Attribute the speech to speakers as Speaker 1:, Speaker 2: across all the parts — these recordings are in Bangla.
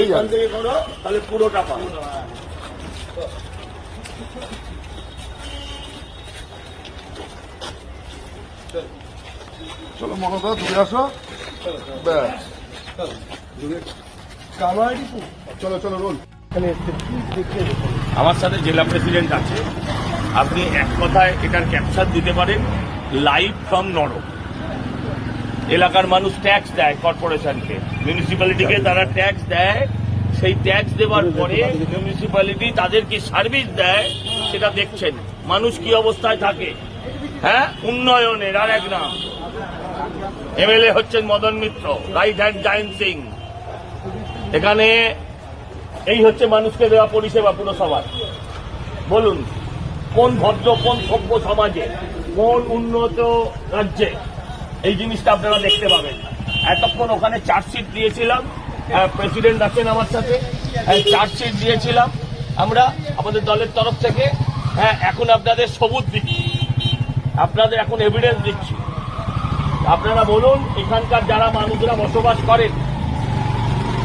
Speaker 1: এখান থেকে করো তাহলে পুরোটা পাবো।
Speaker 2: চলো মমতা দূরে আসো, ব্যাস চলো চলো রোল।
Speaker 1: আমার সাথে জেলা প্রেসিডেন্ট আছে, আপনি এক কথায় এটার ক্যাপচার দিতে পারেন, লাইভ ফ্রম নরক। এলাকার মানুষ ট্যাক্স দেয় কর্পোরেশনকে, মিউনিসিপ্যালিটিকে তারা ট্যাক্স দেয়, সেই ট্যাক্স দেওয়ার পরে মিউনিসিপ্যালিটি তাদের কি সার্ভিস দেয় সেটা দেখছেন, মানুষ কি অবস্থায় থাকে। হ্যাঁ, উন্নয়নের আর এক নাম। এমএলএ হচ্ছেন Madan Mitra, right hand giant Singh. এখানে এই হচ্ছে মানুষকে দেওয়া পরিষেবা পুরসভার। বলুন কোন ভদ্র, কোন সভ্য সমাজে, কোন উন্নত রাজ্যে এই জিনিসটা আপনারা দেখতে পাবেন। এতক্ষণ ওখানে চার্জশিট দিয়েছিলাম, প্রেসিডেন্ট আছেন আমার সাথে, চার্জশিট দিয়েছিলাম আমরা আমাদের দলের তরফ থেকে। হ্যাঁ, এখন আপনাদের সবুজ দিচ্ছি, আপনাদের এখন এভিডেন্স দিচ্ছি। আপনারা বলুন, এখানকার যারা মানুষরা বসবাস করেন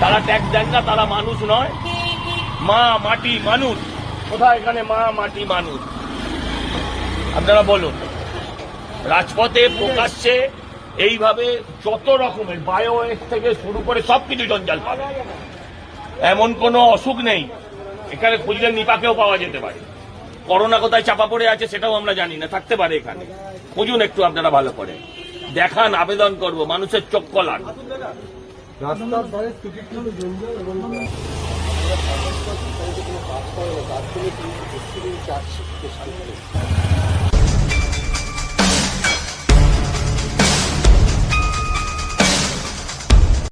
Speaker 1: তারা ট্যাক্স দেন না, তারা মানুষ নয়? মা মাটি মানুষ কোথায়? এখানে মা মাটি মানুষ। আপনারা বলুন, রাজপথে প্রকাশ্যে এইভাবে যত রকমের বায়োএস থেকে শুরু করে সবকিছু জঞ্জাল পাবে, এমন কোনো অসুখ নেই। এখানে খুঁজলে নিপাকেও পাওয়া যেতে পারে। করোনা কোথায় চাপা পড়ে আছে সেটাও আমরা জানি না, থাকতে পারে এখানে। খুঁজুন একটু আপনারা ভালো করে, দেখান, আবেদন করব, মানুষের চোখ কলান।
Speaker 2: রাস্তার ধারে টিকিটগুলো জঞ্জাল এবং কাজ করে